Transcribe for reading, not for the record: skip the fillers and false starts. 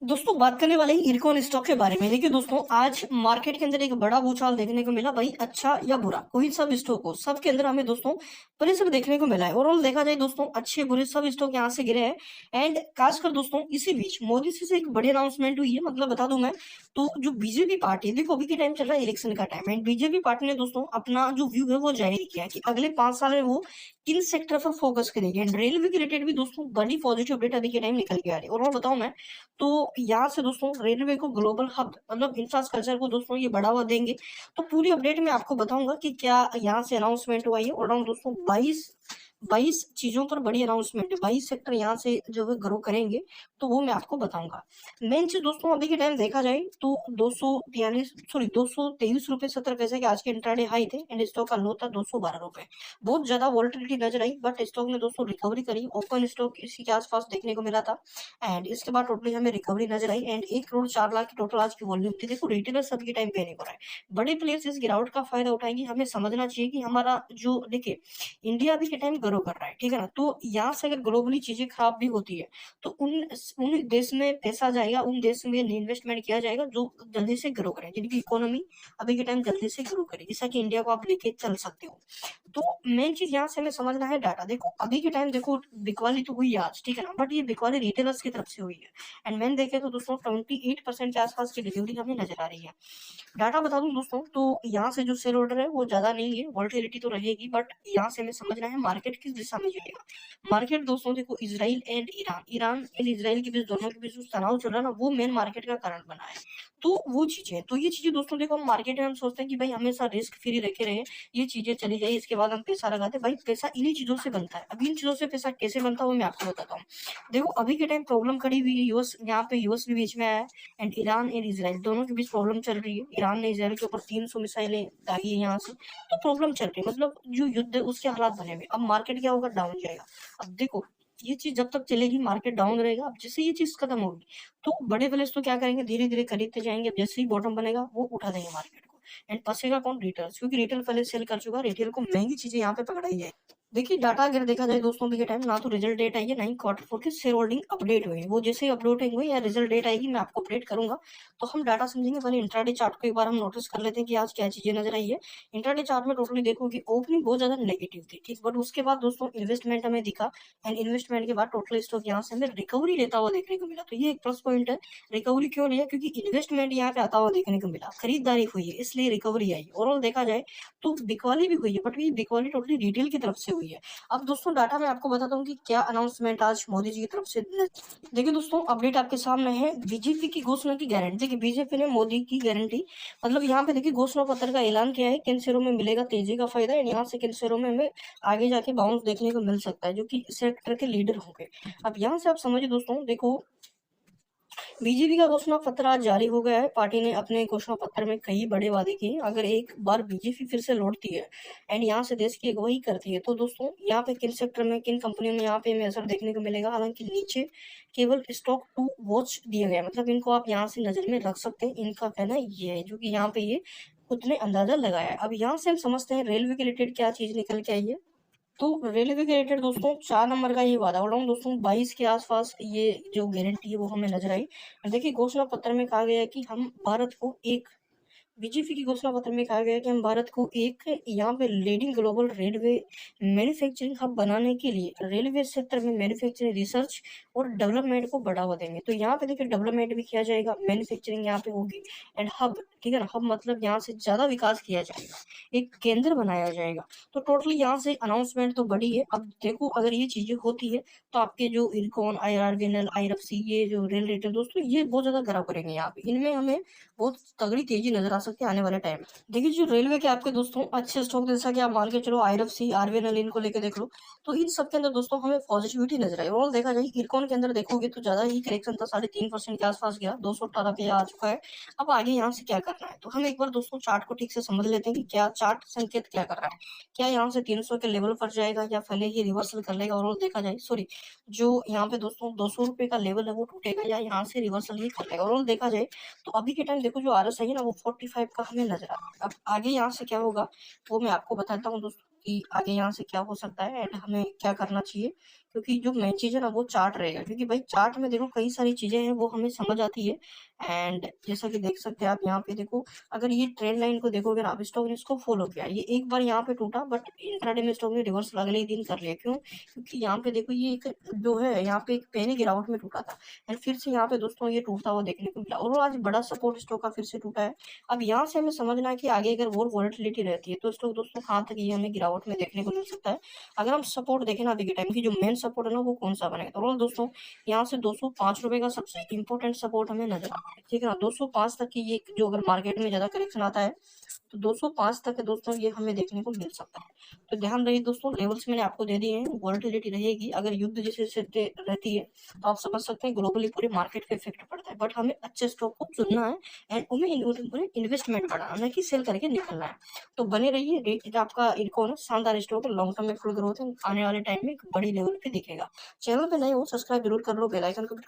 दोस्तों बात करने वाले हैं इरकॉन स्टॉक के बारे में। देखिए दोस्तों, आज मार्केट के अंदर एक बड़ा भूचाल देखने को मिला। भाई अच्छा या बुरा, कोई सब स्टॉक हो, सबके अंदर हमें दोस्तों प्रेशर देखने को मिला है। ओवरऑल देखा जाए दोस्तों, अच्छे बुरे सब स्टॉक यहाँ से गिरे हैं। एंड खासकर दोस्तों इसी बीच मोदी से एक बड़ी अनाउंसमेंट हुई है। मतलब बता दूं मैं, तो जो बीजेपी पार्टी है, देखो अभी के टाइम चल रहा है इलेक्शन का टाइम, एंड बीजेपी पार्टी ने दोस्तों अपना जो व्यू है वो जाहिर किया है कि अगले 5 साल में वो किन सेक्टर पर फोकस करेगी। एंड रेलवे के रिलेटेड भी दोस्तों बड़ी पॉजिटिव अपडेट अभी के टाइम निकल के आ रही है। और बताऊं मैं, तो यहाँ से दोस्तों रेलवे को ग्लोबल हब मतलब इंफ्रास्ट्रक्चर को दोस्तों ये बढ़ावा देंगे। तो पूरी अपडेट में आपको बताऊंगा कि क्या यहाँ से अनाउंसमेंट हुआ है। और दोस्तों 22 चीजों पर बड़ी अनाउंसमेंट है। 22 सेक्टर यहाँ से जो है ग्रो करेंगे, तो वो मैं आपको बताऊंगा। मेन चीज दोस्तों, अभी के टाइम देखा जाए तो 223 रुपए 70 पैसे के आज के इंट्राडे हाई थे, एंड स्टॉक का लो था 212 रुपए। बहुत ज्यादा वॉलेटिलिटी नजर आई, बट स्टॉक ने दोस्तों रिकवरी करी। ओपन स्टॉक इसी के आसपास देखने को मिला था, एंड इसके बाद टोटली हमें रिकवरी नजर आई। एंड 1 करोड़ 4 लाख की टोटल आज की वॉल्यूम थी। देखो रिटेलर सबके टाइम पे नहीं हो रहा है, बड़े प्लेयर्स इस गिरावट का फायदा उठाएंगे। हमें समझना चाहिए कि हमारा जो देखिए इंडिया अभी के टाइम ग्रो कर रहा है, ठीक है ना। तो यहाँ से अगर ग्लोबली चीजें खराब भी होती है, तो उन देश में पैसा जाएगा, उन देश में इन्वेस्टमेंट किया जाएगा जो जल्दी से ग्रो करे, जिनकी इकोनॉमी अभी के टाइम जल्दी से ग्रो करे, जैसा कि इंडिया को आप लेके चल सकते हो। तो मेन चीज यहाँ से हमें समझना है डाटा। देखो अभी के टाइम देखो बिकवाली तो हुई आज, ठीक है ना, बट ये बिकवाली रिटेलर्स की तरफ से हुई है। एंड मैंने देखे तो दोस्तों 28% के आसपास की डिलीवरी हमें नजर आ रही है। डाटा बता दूं दोस्तों, तो यहाँ से जो सेल ऑर्डर है वो ज्यादा नहीं है, वॉल्टिलिटी तो रहेगी, बट यहाँ से हमें समझना है मार्केट किस दिशा में जाएगा। मार्केट दोस्तों देखो, Israel and Iran, Iran and Israel के बीच, दोनों के बीच जो तनाव चल रहा है ना, वो मेन मार्केट का कारण बना है। तो वो चीजें, तो ये चीजें दोस्तों देखो, हम मार्केट में हम सोचते हैं कि भाई हमेशा रिस्क फ्री रखे रहे, ये चीजें चली जाए, इसके बाद हम पैसा लगाते हैं। भाई पैसा इन्हीं चीजों से बनता है। अब इन चीजों से पैसा कैसे बनता है वो मैं आपको बताता हूँ। देखो अभी के टाइम प्रॉब्लम खड़ी हुई है यूएस, यहाँ पे यूएस भी बीच में आया है, एंड ईरान एंड इसराइल दोनों के बीच प्रॉब्लम चल रही है। ईरान ने इसराइल के ऊपर 300 मिसाइलें दागी है यहाँ से, तो प्रॉब्लम चल रही है। मतलब जो युद्ध है उसके हालात बने हुए। अब मार्केट क्या होगा, डाउन जाएगा। अब देखो ये चीज जब तक चलेगी मार्केट डाउन रहेगा। अब जैसे ये चीज खत्म होगी, तो बड़े प्लेयर्स तो क्या करेंगे, धीरे धीरे खरीदते जाएंगे। अब जैसे ही बॉटम बनेगा वो उठा देंगे मार्केट को। एंड फंसेगा कौन, रिटेल, क्योंकि रिटेल पहले सेल कर चुका है, रिटेल को महंगी चीजें यहाँ पे पकड़ाई है। देखिए डाटा अगर देखा जाए दोस्तों, अभी के टाइम ना तो रिजल्ट डेट आई है, ना ही क्वार्टर 4 की शेयर होल्डिंग अपडेट हुई है। वो जैसे ही अपडेट हुई या रिजल्ट डेट आएगी मैं आपको अपडेट करूंगा, तो हम डाटा समझेंगे। पहले इंट्राडे चार्ट को एक बार हम नोटिस कर लेते हैं कि आज क्या चीजें नजर आई है। इंट्राडे चार्ट में टोटली देखो कि ओपनिंग बहुत ज्यादा नेगेटिव थी, ठीक, बट उसके बाद दोस्तों इन्वेस्टमेंट हमें दिखा, एंड इन्वेस्टमेंट के बाद टोटल स्टॉक यहाँ से हमें रिकवरी लेता हुआ देखने को मिला। तो ये एक प्लस पॉइंट है। रिकवरी क्यों लिया, क्योंकि इन्वेस्टमेंट यहाँ पे आता हुआ देखने को मिला, खरीदारी हुई है, इसलिए रिकवरी आई। ओवरऑल देखा जाए तो बिकवाली भी हुई है, बट ये बिकवाली टोटली रिटेल की तरफ से हुई है। अब दोस्तों डाटा मैं आपको बताता हूँ कि क्या अनाउंसमेंट आज मोदी जी की तरफ से। देखिए दोस्तों अपडेट आपके सामने है, बीजेपी की घोषणा की गारंटी। देखिए बीजेपी ने मोदी की गारंटी, मतलब यहाँ पे देखिए घोषणा पत्र का ऐलान किया है, किन शेयरों में मिलेगा तेजी का फायदा, एंड यहाँ से किन शेयरों में हमें आगे जाके बाउंस देखने को मिल सकता है, जो कि सेक्टर के लीडर होंगे। अब यहाँ से आप समझिए दोस्तों, देखो बीजेपी का घोषणा पत्र आज जारी हो गया है। पार्टी ने अपने घोषणा पत्र में कई बड़े वादे किए। अगर एक बार बीजेपी फिर से लौटती है एंड यहाँ से देश की अगुवाई करती है, तो दोस्तों यहाँ पे किन सेक्टर में, किन कंपनियों में यहाँ पे हमें असर देखने को मिलेगा। हालांकि नीचे केवल स्टॉक टू वॉच दिया गया है, मतलब इनको आप यहाँ से नजर में रख सकते हैं। इनका कहना ये है, जो कि यहाँ पे ये खुद ने अंदाजा लगाया है। अब यहाँ से हम समझते हैं रेलवे के रिलेटेड क्या चीज निकल के आई है। तो रेलवे के रिलेटेड दोस्तों 4 नंबर का ये वादा उड़ा दोस्तों, 22 के आसपास ये जो गारंटी है वो हमें नजर आई। देखिए घोषणा पत्र में कहा गया है कि हम भारत को एक, बीजेपी की घोषणा पत्र में कहा गया है कि हम भारत को एक यहाँ पे leading global railway manufacturing hub बनाने के लिए रेलवे सेक्टर में मैन्युफैक्चरिंग रिसर्च और डेवलपमेंट को बढ़ावा देंगे। तो यहाँ पे देखिए डेवलपमेंट भी किया जाएगा, मैन्युफैक्चरिंग यहाँ पे होगी, एंड हब, ठीक है ना, हब मतलब यहाँ से ज्यादा विकास किया जाएगा, एक केंद्र बनाया जाएगा। तो टोटली यहाँ से अनाउंसमेंट तो बड़ी है। अब देखो अगर ये चीजें होती है, तो आपके जो इरकॉन, IRVNL, IRFC, ये जो रेल रिटेल दोस्तों, ये बहुत ज्यादा खराब करेंगे। यहाँ पे इनमें हमें बहुत तगड़ी तेजी नजर आ सकती है आने वाले टाइम में। देखिए जो रेलवे के आपके दोस्तों अच्छे स्टॉक, जैसा कि आप मान के चलो IRFC, RVNL, इनको लेके देख लो, तो इन सब के अंदर दोस्तों हमें पॉजिटिविटी नजर आई। ओवरऑल देखा जाए इरकॉन के अंदर देखोगे तो ज्यादा ही करेक्शन था, 3.5% के आसपास गया, 218 पे आ चुका है। अब आगे यहाँ से क्या करना है, तो हम एक बार दोस्तों चार्ट को ठीक से समझ लेते हैं कि क्या चार्ट संकेत क्या कर रहा है। क्या यहाँ से 300 के लेवल पर जाएगा, या पहले ही रिवर्सल कर लेगा। ओवरऑल देखा जाए, सॉरी, जो यहाँ पे दोस्तों 200 रुपए का लेवल है वो टूटेगा, या यहाँ से रिवर्सल ही कर लेगा। ओवरऑल देखा जाए तो अभी के टाइम देखो जो RSI है ना, वो 45 का हमें नजर आ रहा है। अब आगे यहाँ से क्या होगा वो मैं आपको बताता हूँ दोस्तों, कि आगे यहाँ से क्या हो सकता है एंड हमें क्या करना चाहिए, क्योंकि जो मेन चीज़ है ना वो चार्ट रहेगा, क्योंकि भाई चार्ट में देखो कई सारी चीज़ें हैं वो हमें समझ आती है। एंड जैसा कि देख सकते हैं आप यहाँ पे देखो, अगर ये ट्रेंड लाइन को देखोगे ना, आप स्टॉक ने इसको फॉलो किया, ये एक बार यहाँ पे टूटा बट इंट्राडे में स्टॉक ने रिवर्सल अगले ही दिन कर लिया। क्यों? क्योंकि यहाँ पे देखो ये एक जो है यहाँ पे एक पहले गिरावट में टूटा था एंड फिर से यहाँ पे दोस्तों ये टूटता हुआ देखने को मिला, और आज बड़ा सपोर्ट स्टॉक का फिर से टूटा है। अब यहाँ से हमें समझना है कि आगे अगर और वॉलेटिलिटी रहती है तो स्टॉक दोस्तों कहाँ तक ये हमें गिरावट में देखने को मिल सकता है। अगर हम सपोर्ट देखें ना अभी के टाइम की, जो मेन सपोर्ट है ना वो कौन सा बनेगा, तो दोस्तों यहाँ से 205 रुपए का सबसे इंपॉर्टेंट सपोर्ट हमें नजर आता है। ठीक है ना, 205 तक की ये जो अगर मार्केट में ज्यादा करेक्शन आता है तो 205 तक दोस्तों ये हमें देखने को मिल सकता है। तो ध्यान रहिए दोस्तों, लेवल्स मैंने आपको दे दिए हैं, वॉलेटिलिटी रहेगी, अगर युद्ध जैसे स्थिति रहती है तो आप समझ सकते हैं ग्लोबली पूरे मार्केट पे इफेक्ट पड़ता है, बट हमें अच्छे स्टॉक को चुनना है एंड उनमें इन्वेस्टमेंट बढ़ाना है कि सेल करके निकलना है। तो बने रहिए, रेट आपका इनको ना शानदार स्टॉक है, लॉन्ग टर्म में फुल ग्रोथ है, आने वाले टाइम में एक बड़ी लेवल पे दिखेगा। चैनल पे नए हो सब्सक्राइब जरूर कर लो, बेल आइकन को भी